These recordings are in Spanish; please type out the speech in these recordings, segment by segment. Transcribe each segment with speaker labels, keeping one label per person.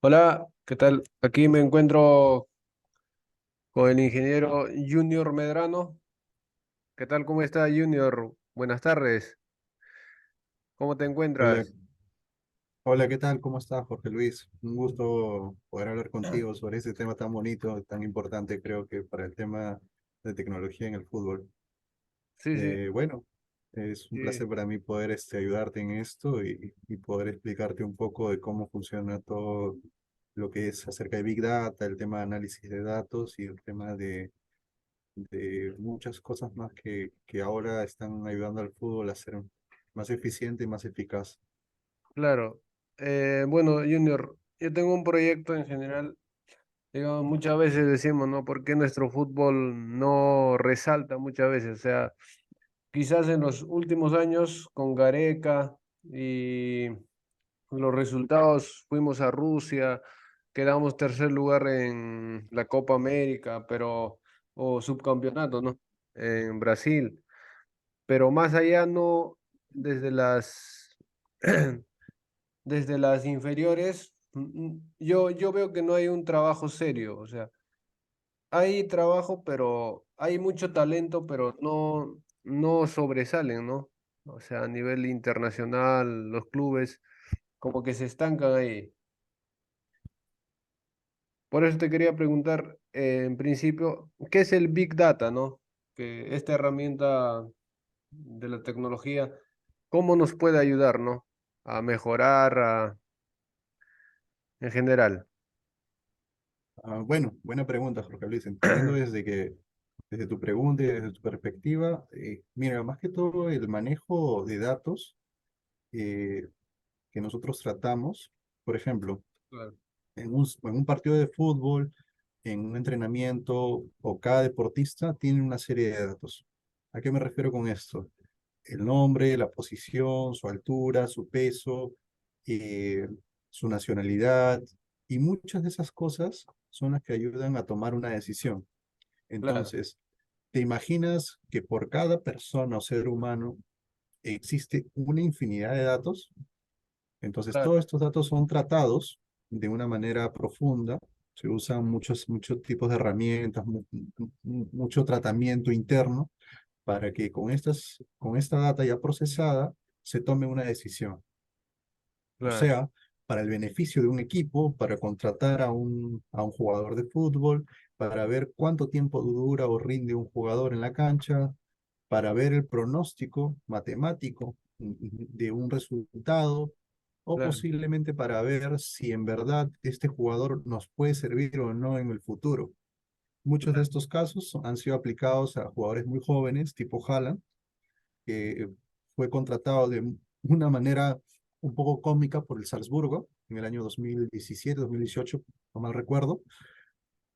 Speaker 1: Hola, ¿qué tal? Aquí me encuentro con el ingeniero Junior Medrano. ¿Qué tal? ¿Cómo está, Junior? Buenas tardes. ¿Cómo te
Speaker 2: Hola,
Speaker 1: encuentras?
Speaker 2: hola, ¿qué tal? ¿Cómo estás, Jorge Luis? Un gusto poder hablar contigo sobre este tema tan bonito, tan importante, creo que para el tema de tecnología en el fútbol.
Speaker 1: Sí, sí,
Speaker 2: Bueno, es un
Speaker 1: sí,
Speaker 2: placer para mí poder ayudarte en esto y poder explicarte un poco de cómo funciona todo lo que es acerca de Big Data, el tema de análisis de datos y el tema de muchas cosas más que ahora están ayudando al fútbol a ser más eficiente y más eficaz.
Speaker 1: claro. Bueno, Junior, yo tengo un proyecto en general. Digamos, muchas veces decimos, ¿no? ¿Por qué nuestro fútbol no resalta muchas veces? O sea, quizás en los últimos años con Gareca y los resultados, fuimos a Rusia, quedamos tercer lugar en la Copa América, pero, o subcampeonato, ¿no? En Brasil. Pero más allá no, desde las, desde las inferiores, yo veo que no hay un trabajo serio. O sea, hay trabajo, pero hay mucho talento, pero no sobresalen, ¿no? O sea, a nivel internacional, los clubes como que se estancan ahí. Por eso te quería preguntar, en principio, ¿qué es el Big Data, no? Que esta herramienta de la tecnología, ¿cómo nos puede ayudar, no? A mejorar, en general.
Speaker 2: Bueno, buena pregunta, Jorge Luis. Entendiendo desde tu pregunta y desde tu perspectiva, mira, más que todo el manejo de datos eh, que nosotros tratamos, por ejemplo,
Speaker 1: Claro,
Speaker 2: en un partido de fútbol, en un entrenamiento o cada deportista tiene una serie de datos. ¿A qué me refiero con esto? El nombre, la posición, su altura, su peso, eh, su nacionalidad y muchas de esas cosas son las que ayudan a tomar una decisión.
Speaker 1: claro,
Speaker 2: Entonces, ¿te imaginas que por cada persona o ser humano existe una infinidad de datos? Entonces,
Speaker 1: claro,
Speaker 2: todos estos datos son tratados de una manera profunda. Se usan muchos tipos de herramientas, mucho tratamiento interno para que con esta data ya procesada se tome una decisión. O
Speaker 1: claro,
Speaker 2: sea, para el beneficio de un equipo, para contratar a un jugador de fútbol, para ver cuánto tiempo dura o rinde un jugador en la cancha, para ver el pronóstico matemático de un resultado, o
Speaker 1: claro,
Speaker 2: posiblemente para ver si en verdad este jugador nos puede servir o no en el futuro. Muchos de
Speaker 1: claro,
Speaker 2: estos casos han sido aplicados a jugadores muy jóvenes, tipo Haaland, que fue contratado de una manera un poco cómica por el Salzburgo en el año 2017, 2018, no mal recuerdo,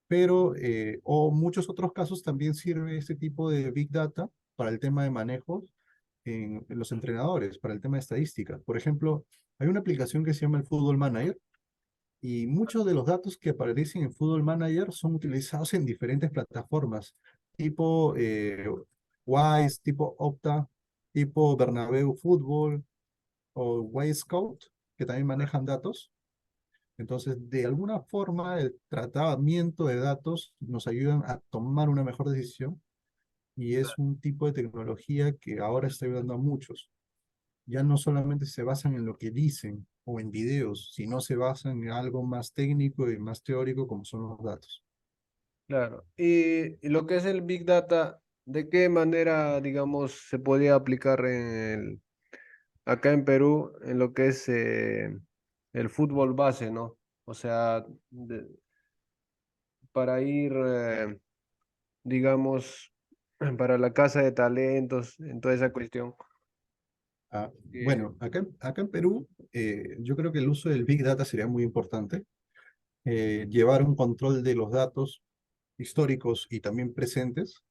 Speaker 2: pero o muchos otros casos también sirve este tipo de Big Data para el tema de manejo en los entrenadores, para el tema de estadística. Por ejemplo, hay una aplicación que se llama el Football Manager y muchos de los datos que aparecen en Football Manager son utilizados en diferentes plataformas, tipo Wise, tipo Opta, tipo Bernabeu Fútbol o Scout, que también manejan datos. Entonces, de alguna forma, el tratamiento de datos nos ayudan a tomar una mejor decisión y es un tipo de tecnología que ahora está ayudando a muchos. Ya no solamente se basan en lo que dicen o en videos, sino se basan en algo más técnico y más teórico como son los datos.
Speaker 1: claro. Y lo que es el Big Data, ¿de qué manera, digamos, se podría aplicar acá en Perú en lo que es el fútbol base, ¿no? O sea, para ir, digamos, para la casa de talentos, en toda esa cuestión.
Speaker 2: Ah,
Speaker 1: Eh,
Speaker 2: bueno, acá en Perú, yo creo que el uso del Big Data sería muy importante. Llevar un control de los datos históricos y también presentes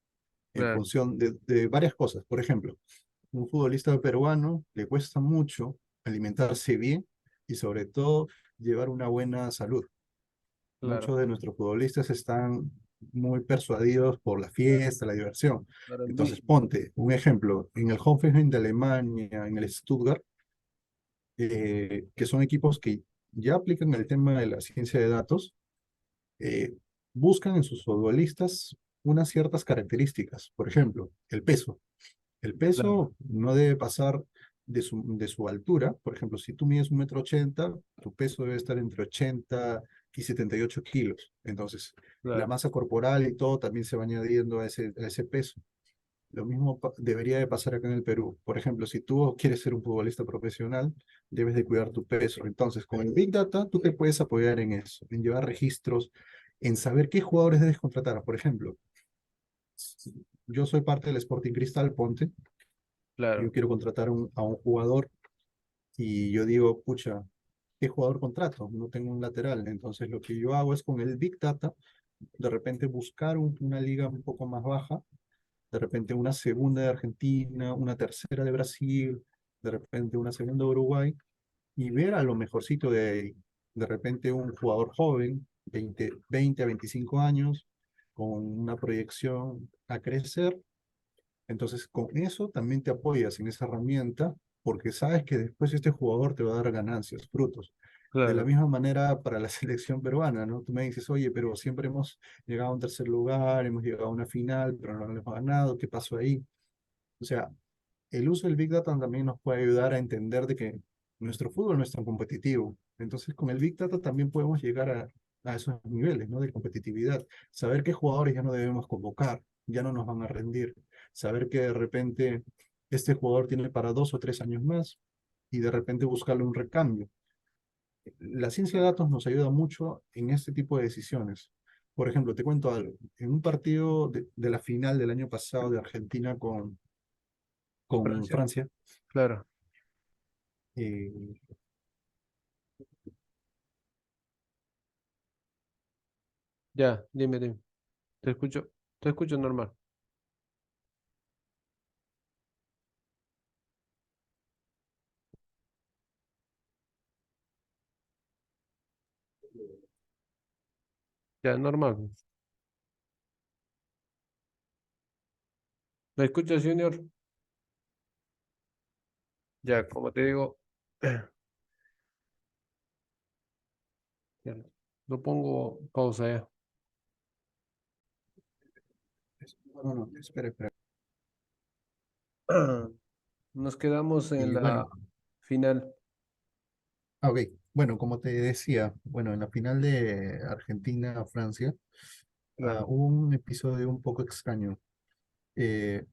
Speaker 2: en
Speaker 1: claro,
Speaker 2: función de varias cosas. Por ejemplo, un futbolista peruano le cuesta mucho alimentarse bien y sobre todo llevar una buena salud.
Speaker 1: claro,
Speaker 2: Muchos de nuestros futbolistas están muy persuadidos por la
Speaker 1: claro,
Speaker 2: fiesta, la diversión.
Speaker 1: claro, el
Speaker 2: Entonces,
Speaker 1: business.
Speaker 2: ponte un ejemplo, en el Hoffenheim de Alemania, en el Stuttgart, que son equipos que ya aplican el tema de la ciencia de datos, eh, buscan en sus futbolistas unas ciertas características. Por ejemplo, el peso. El
Speaker 1: Claro,
Speaker 2: peso no debe pasar de su altura. Por ejemplo, si tú mides 1,80 m, tu peso debe estar entre 80 y 78 kilos. Entonces, la
Speaker 1: claro,
Speaker 2: masa corporal y todo también se va añadiendo a ese peso. Lo mismo debería de pasar acá en el Perú. Por ejemplo, si tú quieres ser un futbolista profesional, debes de cuidar tu peso. Entonces, con el Big Data, tú te puedes apoyar en eso, en llevar registros, en saber qué jugadores debes contratar. Por ejemplo, yo soy parte del Sporting Cristal, ponte, yo
Speaker 1: claro,
Speaker 2: quiero contratar a un jugador y yo digo, pucha, ¿qué jugador contrato? No tengo un lateral. Entonces, lo que yo hago es con el Big Data, de repente buscar una liga un poco más baja, de repente una segunda de Argentina, una tercera de Brasil, de repente una segunda de Uruguay, y ver a lo mejorcito de repente un jugador joven, 20 a 25 años, con una proyección a crecer. Entonces, con eso también te apoyas en esa herramienta, porque sabes que después este jugador te va a dar ganancias, frutos. De la
Speaker 1: claro,
Speaker 2: misma manera para la selección peruana, ¿no? Tú me dices, oye, pero siempre hemos llegado a un tercer lugar, hemos llegado a una final, pero no lo hemos ganado, ¿qué pasó ahí? O sea, el uso del Big Data también nos puede ayudar a entender de que nuestro fútbol no es tan competitivo. Entonces, con el Big Data también podemos llegar a esos niveles, ¿no? De competitividad. Saber qué jugadores ya no debemos convocar, ya no nos van a rendir. Saber que de repente este jugador tiene para 2 o 3 años más y de repente buscarle un recambio. La ciencia de datos nos ayuda mucho en este tipo de decisiones. Por ejemplo, te cuento algo. En un partido de la final del año pasado de Argentina con
Speaker 1: Francia,
Speaker 2: Francia,
Speaker 1: claro.
Speaker 2: eh,
Speaker 1: Ya, dime, te escucho normal. Ya, normal. ¿Me escuchas, Junior? Ya, como te digo, ya, lo pongo pausa ya.
Speaker 2: no, no, espera, espera.
Speaker 1: Nos quedamos en
Speaker 2: Y
Speaker 1: la
Speaker 2: bueno,
Speaker 1: final.
Speaker 2: ok. Bueno, como te decía, bueno, en la final de Argentina-Francia,
Speaker 1: Claro,
Speaker 2: hubo un episodio un poco extraño. Eh,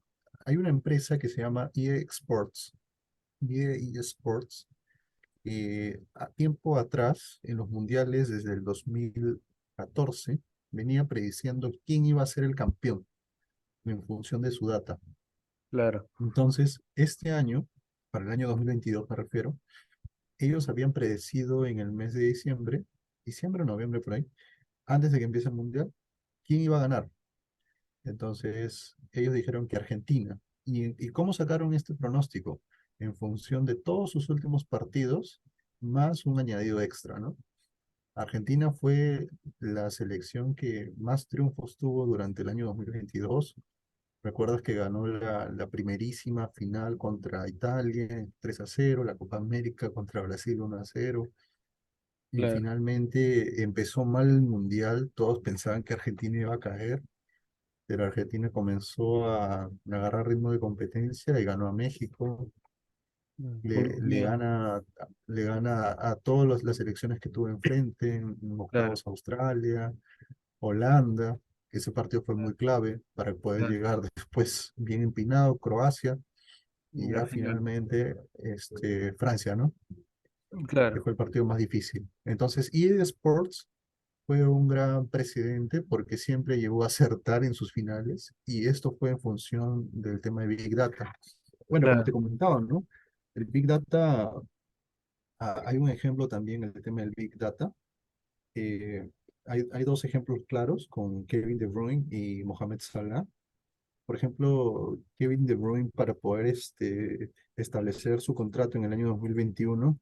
Speaker 2: Hay una empresa que se llama EA Sports. EA Sports, a tiempo atrás, en los mundiales desde el 2014, venía prediciendo quién iba a ser el campeón en función de su data.
Speaker 1: claro,
Speaker 2: Entonces, este año, para el año 2022 me refiero, ellos habían predecido en el mes de diciembre o noviembre por ahí, antes de que empiece el mundial, quién iba a ganar. Entonces, ellos dijeron que Argentina. ¿Y cómo sacaron este pronóstico? En función de todos sus últimos partidos, más un añadido extra, ¿no? Argentina fue la selección que más triunfos tuvo durante el año 2022. Recuerdas que ganó la primerísima final contra Italia 3-0, la Copa América contra Brasil 1-0. Y
Speaker 1: claro.
Speaker 2: finalmente empezó mal el mundial, todos pensaban que Argentina iba a caer, pero Argentina comenzó a agarrar ritmo de competencia y ganó a México, le, le
Speaker 1: Colombia,
Speaker 2: gana, le gana a todas las selecciones que tuvo enfrente, en
Speaker 1: claro,
Speaker 2: octavos Australia, Holanda, que ese partido fue muy clave para poder
Speaker 1: claro.
Speaker 2: llegar después bien empinado, Croacia, y
Speaker 1: En la
Speaker 2: ya
Speaker 1: final,
Speaker 2: finalmente Francia, ¿no? Que
Speaker 1: claro,
Speaker 2: fue el partido más difícil. Entonces, EA Sports fue un gran precedente porque siempre llegó a acertar en sus finales y esto fue en función del tema de Big Data. Bueno, como te
Speaker 1: claro,
Speaker 2: comentaba, ¿no? El Big Data, hay un ejemplo también en el tema del Big Data. eh, hay dos ejemplos claros con Kevin De Bruyne y Mohamed Salah. Por ejemplo, Kevin De Bruyne para poder establecer su contrato en el año 2021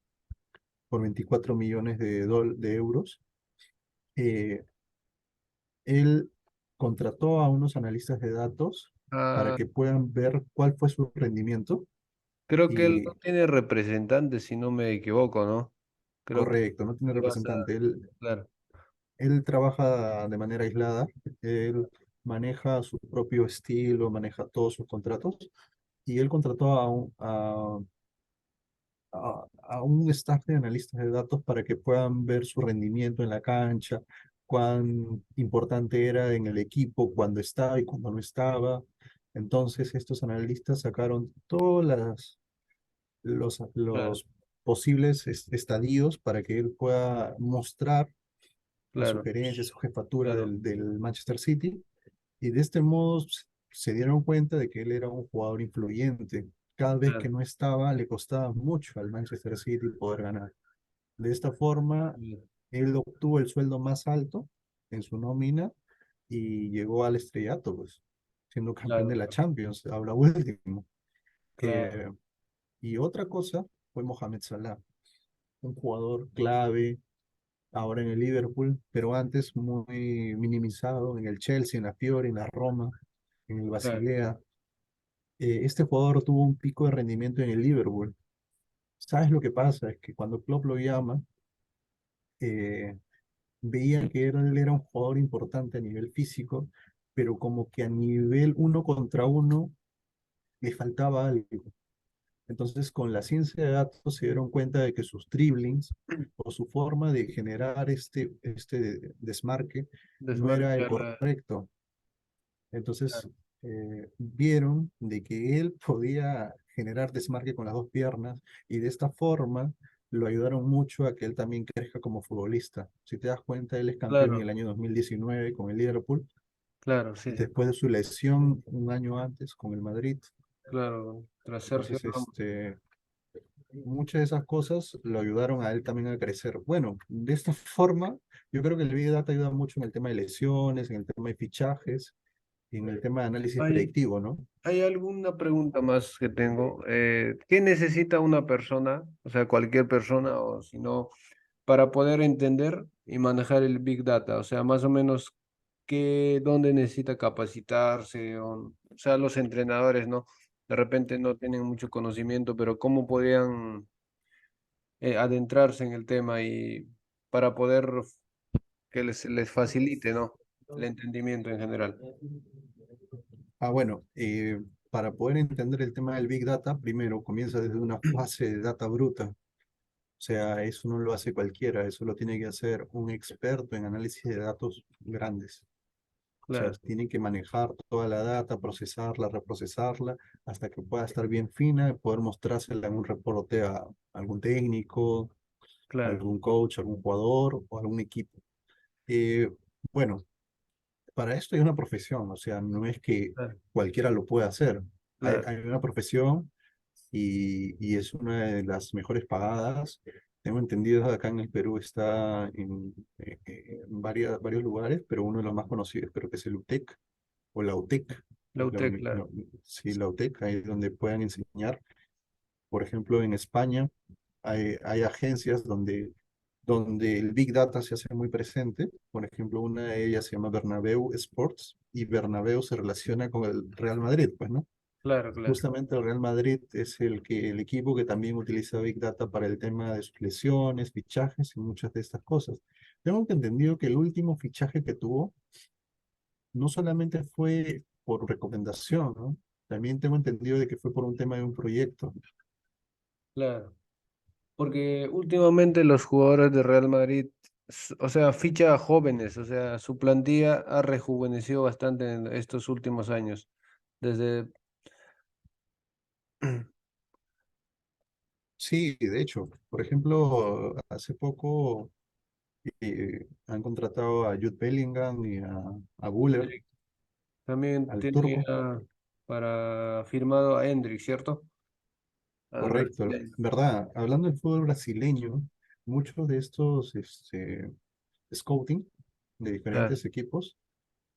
Speaker 2: por 24 millones de euros, eh, él contrató a unos analistas de datos para
Speaker 1: ah,
Speaker 2: que puedan ver cuál fue su rendimiento
Speaker 1: creo que él no
Speaker 2: y
Speaker 1: tiene representantes, si no me equivoco, ¿no? creo que
Speaker 2: Correcto, no tiene
Speaker 1: me vas a...
Speaker 2: representante.
Speaker 1: Claro,
Speaker 2: Él trabaja de manera aislada, él maneja su propio estilo, maneja todos sus contratos y él contrató a un staff de analistas de datos para que puedan ver su rendimiento en la cancha, cuán importante era en el equipo, cuando estaba y cuando no estaba. Entonces, estos analistas sacaron
Speaker 1: claro,
Speaker 2: los posibles estadios para que él pueda mostrar las
Speaker 1: claro,
Speaker 2: sugerencias, su jefatura
Speaker 1: claro,
Speaker 2: del Manchester City, y de este modo se dieron cuenta de que él era un jugador influyente. Cada vez que
Speaker 1: claro,
Speaker 2: no estaba, le costaba mucho al Manchester City poder ganar. De esta forma, él obtuvo el sueldo más alto en su nómina y llegó al estrellato, pues, siendo campeón de
Speaker 1: claro,
Speaker 2: la Champions, habla último.
Speaker 1: claro,
Speaker 2: Eh, y otra cosa fue Mohamed Salah, un jugador clave ahora en el Liverpool, pero antes muy minimizado en el Chelsea, en la Fiore, en la Roma, en el
Speaker 1: claro,
Speaker 2: Basilea. Este jugador tuvo un pico de rendimiento en el Liverpool. ¿Sabes lo que pasa? Es que cuando Klopp lo llama, eh, veía que él era un jugador importante a nivel físico, pero como que a nivel uno contra uno le faltaba algo. Entonces, con la ciencia de datos se dieron cuenta de que sus dribblings o su forma de generar este desmarque no era el
Speaker 1: desmarcar,
Speaker 2: correcto. Entonces,
Speaker 1: claro,
Speaker 2: vieron de que él podía generar desmarque con las dos piernas y de esta forma lo ayudaron mucho a que él también crezca como futbolista. Si te das cuenta, él es campeón en
Speaker 1: claro,
Speaker 2: el año 2019 con el Liverpool,
Speaker 1: claro, sí, sí,
Speaker 2: después de su lesión un año antes con el Madrid.
Speaker 1: claro, tras Sergio
Speaker 2: Entonces,
Speaker 1: Ramos,
Speaker 2: muchas de esas cosas lo ayudaron a él también a crecer. Bueno, de esta forma, yo creo que el Big Data ayuda mucho en el tema de lesiones, en el tema de fichajes y en el tema de análisis
Speaker 1: ¿hay,
Speaker 2: predictivo, ¿no?
Speaker 1: hay alguna pregunta más que tengo? ¿Qué necesita una persona, o sea, cualquier persona, o si no, para poder entender y manejar el Big Data? O sea, más o menos, dónde necesita capacitarse? O sea, los entrenadores, ¿no? De repente no tienen mucho conocimiento, pero ¿cómo podrían adentrarse en el tema y para poder que les facilite, ¿no? El entendimiento en general.
Speaker 2: Bueno, para poder entender el tema del Big Data, primero comienza desde una fase de data bruta. O sea, eso no lo hace cualquiera, eso lo tiene que hacer un experto en análisis de datos grandes. O sea,
Speaker 1: Claro,
Speaker 2: tiene que manejar toda la data, procesarla, reprocesarla, hasta que pueda estar bien fina y poder mostrársela en un reporte a algún técnico,
Speaker 1: claro,
Speaker 2: algún coach, algún jugador o algún equipo. Eh, bueno, para esto hay una profesión, o sea, no es que
Speaker 1: claro,
Speaker 2: cualquiera lo pueda hacer.
Speaker 1: claro,
Speaker 2: Hay una profesión y es una de las mejores pagadas. Tengo entendido acá en el Perú está en varios lugares, pero uno de los más conocidos creo que es el UTEC o la UTEC.
Speaker 1: la UTEC, claro,
Speaker 2: Sí, la UTEC, ahí es donde puedan enseñar. Por ejemplo, en España hay agencias donde el Big Data se hace muy presente. Por ejemplo, una de ellas se llama Bernabéu Sports y Bernabéu se relaciona con el Real Madrid, pues, ¿no?
Speaker 1: claro, claro.
Speaker 2: Justamente el Real Madrid es el equipo que también utiliza Big Data para el tema de sus lesiones, fichajes y muchas de estas cosas. Tengo que entendido que el último fichaje que tuvo no solamente fue por recomendación, ¿no? También tengo entendido de que fue por un tema de un proyecto.
Speaker 1: Claro. Porque últimamente los jugadores de Real Madrid, o sea, ficha a jóvenes, o sea, su plantilla ha rejuvenecido bastante en estos últimos años. Desde,
Speaker 2: Sí, de hecho, por ejemplo, hace poco han contratado a Jude Bellingham y a Guller,
Speaker 1: también
Speaker 2: al
Speaker 1: tiene
Speaker 2: turco.
Speaker 1: para firmado a Hendrik, ¿cierto? Al
Speaker 2: Correcto,
Speaker 1: brasileño.
Speaker 2: ¿verdad? Hablando del fútbol brasileño, muchos de estos scouting de
Speaker 1: Claro,
Speaker 2: diferentes equipos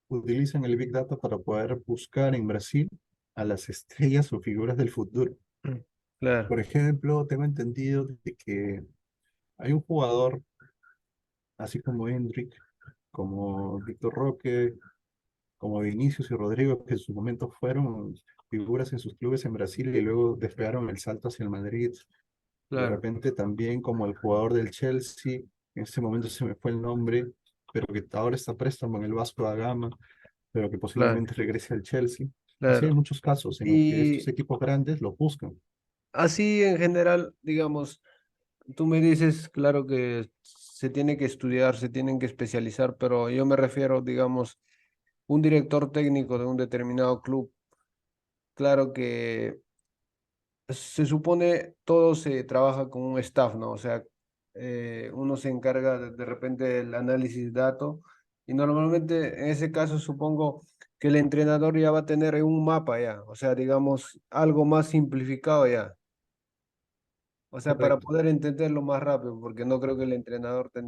Speaker 2: utilizan el Big Data para poder buscar en Brasil a las estrellas o figuras del futuro.
Speaker 1: claro,
Speaker 2: Por ejemplo, tengo entendido de que hay un jugador, así como Hendrik, como Víctor Roque, como Vinicius y Rodrigo, que en su momento fueron figuras en sus clubes en Brasil y luego despegaron el salto hacia el Madrid. de
Speaker 1: claro,
Speaker 2: repente también como el jugador del Chelsea, en ese momento se me fue el nombre, pero que ahora está a préstamo en el Vasco da Gama, pero que
Speaker 1: claro,
Speaker 2: posiblemente regrese al Chelsea. Así hay
Speaker 1: claro.
Speaker 2: muchos casos en los que estos
Speaker 1: Y
Speaker 2: equipos grandes lo buscan.
Speaker 1: así en general, digamos, tú me dices, claro que se tiene que estudiar, se tienen que especializar, pero yo me refiero, digamos, un director técnico de un determinado club, claro que se supone todo se trabaja con un staff, ¿no? O sea, uno se encarga de repente del análisis de datos y normalmente en ese caso supongo que el entrenador ya va a tener un mapa ya, o sea, digamos, algo más simplificado ya. O sea, para
Speaker 2: Correcto.
Speaker 1: poder entenderlo más rápido, porque no creo que el entrenador
Speaker 2: Es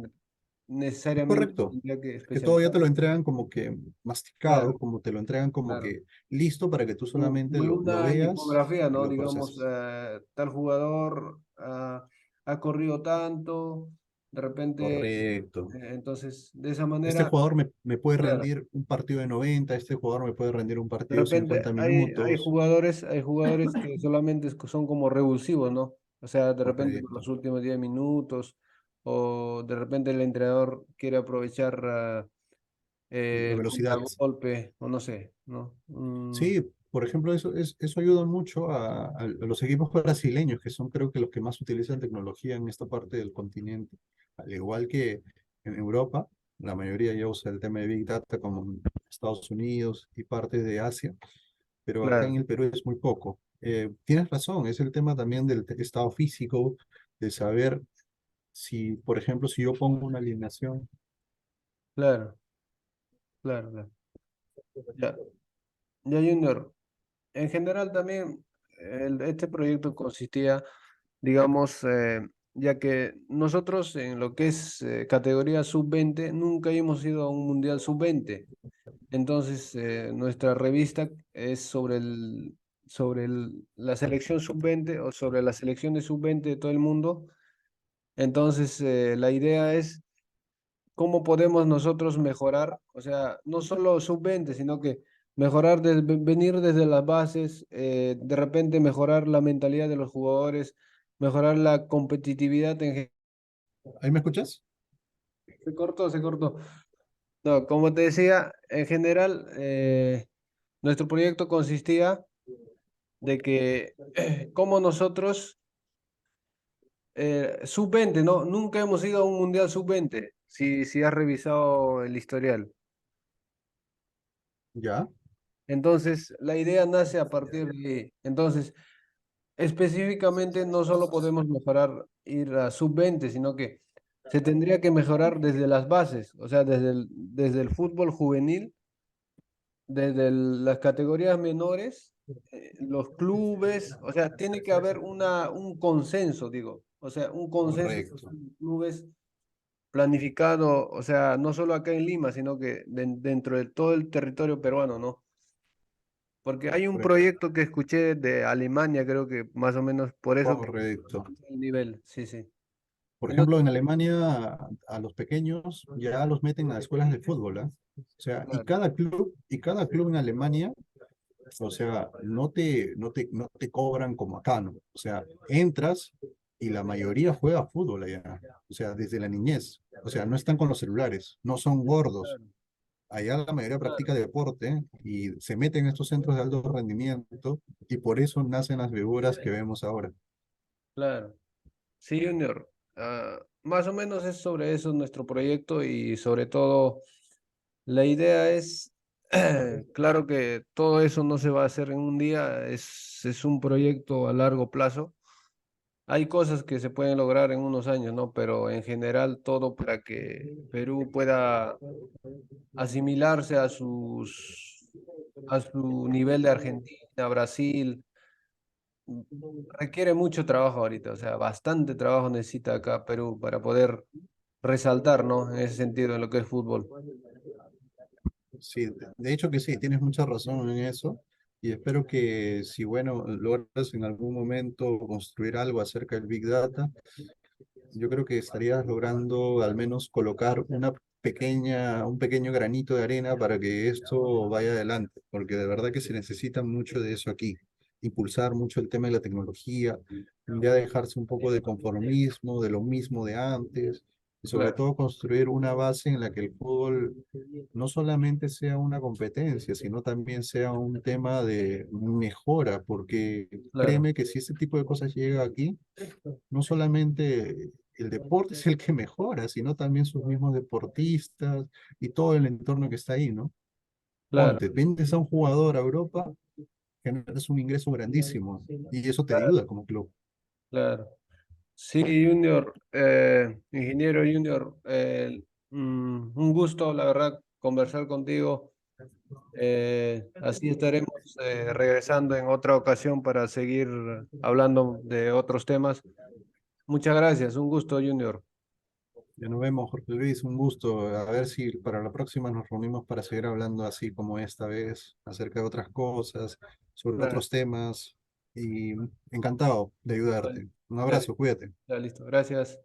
Speaker 1: necesariamente
Speaker 2: correcto.
Speaker 1: tendría que
Speaker 2: Que todo ya
Speaker 1: especializar.
Speaker 2: te lo entregan como que masticado,
Speaker 1: Claro,
Speaker 2: como te lo entregan como
Speaker 1: claro.
Speaker 2: que listo para que tú solamente
Speaker 1: Como en
Speaker 2: lo
Speaker 1: una
Speaker 2: veas
Speaker 1: infografía,
Speaker 2: y
Speaker 1: ¿no?
Speaker 2: lo
Speaker 1: Digamos,
Speaker 2: proceses.
Speaker 1: tal jugador ha corrido tanto, de repente,
Speaker 2: Correcto.
Speaker 1: entonces, de esa
Speaker 2: Este
Speaker 1: manera,
Speaker 2: jugador me puede
Speaker 1: claro.
Speaker 2: rendir un partido de 90, este jugador me puede rendir un
Speaker 1: De
Speaker 2: partido de
Speaker 1: repente
Speaker 2: 50
Speaker 1: hay
Speaker 2: minutos.
Speaker 1: jugadores que solamente son como revulsivos, ¿no? O sea, de repente por los
Speaker 2: Correcto.
Speaker 1: últimos 10 minutos, o de repente el entrenador quiere aprovechar
Speaker 2: La
Speaker 1: el
Speaker 2: velocidad.
Speaker 1: contragolpe, o no sé, ¿no?
Speaker 2: Sí, por ejemplo, eso ayuda mucho a los equipos brasileños, que son creo que los que más utilizan tecnología en esta parte del continente. Al igual que en Europa, la mayoría ya usa el tema de Big Data como en Estados Unidos y partes de Asia, pero acá en
Speaker 1: Claro,
Speaker 2: el Perú es muy poco. Tienes razón, es el tema también del estado físico, de saber si, por ejemplo, si yo pongo una alineación.
Speaker 1: claro, claro, claro. Ya, ya Junior. En general también este proyecto consistía, digamos, ya que nosotros en lo que es categoría sub-20 nunca hemos ido a un mundial sub-20. Entonces, nuestra revista es la selección sub-20 o sobre la selección de sub-20 de todo el mundo. Entonces, la idea es cómo podemos nosotros mejorar, o sea, no solo sub-20 sino que mejorar, venir desde las bases, de repente mejorar la mentalidad de los jugadores, mejorar la competitividad
Speaker 2: ¿Ahí me escuchas?
Speaker 1: Se cortó, se cortó. No, como te decía, en general, nuestro proyecto consistía de que como nosotros, sub-20, ¿no? Nunca hemos ido a un mundial sub-20, si has revisado el historial.
Speaker 2: Ya.
Speaker 1: Entonces, la idea nace a partir de... Entonces, específicamente, no solo podemos mejorar ir a sub-20, sino que se tendría que mejorar desde las bases, o sea, desde el fútbol juvenil, desde las categorías menores, los clubes, o sea, tiene que haber un consenso, digo, o sea, un consenso entre
Speaker 2: Correcto.
Speaker 1: los clubes planificado, o sea, no solo acá en Lima, sino que dentro de todo el territorio peruano, ¿no? Porque hay un
Speaker 2: Correcto.
Speaker 1: proyecto que escuché de Alemania, creo que más o menos por eso que
Speaker 2: Correcto.
Speaker 1: el nivel, sí, sí.
Speaker 2: Por ejemplo,
Speaker 1: Entonces,
Speaker 2: en Alemania a los pequeños ya los meten a escuelas de fútbol, ¿ah? O sea,
Speaker 1: claro,
Speaker 2: y cada club en Alemania, o sea, no te cobran como acá, ¿no? O sea, entras y la mayoría juega fútbol allá. O sea, desde la niñez. O sea, no están con los celulares, no son gordos.
Speaker 1: claro,
Speaker 2: Allá la mayoría
Speaker 1: claro,
Speaker 2: practica deporte y se meten en estos centros de alto rendimiento y por eso nacen las figuras que vemos ahora.
Speaker 1: claro. Sí, Junior. Más o menos es sobre eso nuestro proyecto y sobre todo la idea es, claro que todo eso no se va a hacer en un día, es un proyecto a largo plazo. Hay cosas que se pueden lograr en unos años, ¿no? Pero en general todo para que Perú pueda asimilarse a su nivel de Argentina, Brasil. Requiere mucho trabajo ahorita, o sea, bastante trabajo necesita acá Perú para poder resaltar, ¿no? En ese sentido, en lo que es fútbol.
Speaker 2: Sí, de hecho que sí, tienes mucha razón en eso. Y espero que si, bueno, logras en algún momento construir algo acerca del Big Data, yo creo que estarías logrando al menos colocar un pequeño granito de arena para que esto vaya adelante, porque de verdad que se necesita mucho de eso aquí. impulsar mucho el tema de la tecnología, ya dejarse un poco de conformismo, de lo mismo de antes, y sobre
Speaker 1: Claro,
Speaker 2: todo construir una base en la que el fútbol no solamente sea una competencia, sino también sea un tema de mejora, porque
Speaker 1: claro,
Speaker 2: créeme que si este tipo de cosas llega aquí, no solamente el deporte es el que mejora, sino también sus mismos deportistas y todo el entorno que está ahí, ¿no?
Speaker 1: claro,
Speaker 2: Ponte, vendes a un jugador a Europa, generas un ingreso grandísimo y eso te
Speaker 1: claro,
Speaker 2: ayuda como club.
Speaker 1: claro. Sí, Junior, ingeniero Junior, un gusto, la verdad, conversar contigo. Así estaremos regresando en otra ocasión para seguir hablando de otros temas. Muchas gracias, un gusto, Junior.
Speaker 2: Ya nos vemos, Jorge Luis, un gusto. A ver si para la próxima nos reunimos para seguir hablando así como esta vez, acerca de otras cosas, sobre
Speaker 1: Claro,
Speaker 2: otros temas y encantado de
Speaker 1: vale,
Speaker 2: ayudarte. Un
Speaker 1: ya,
Speaker 2: abrazo, cuídate.
Speaker 1: ya listo, gracias.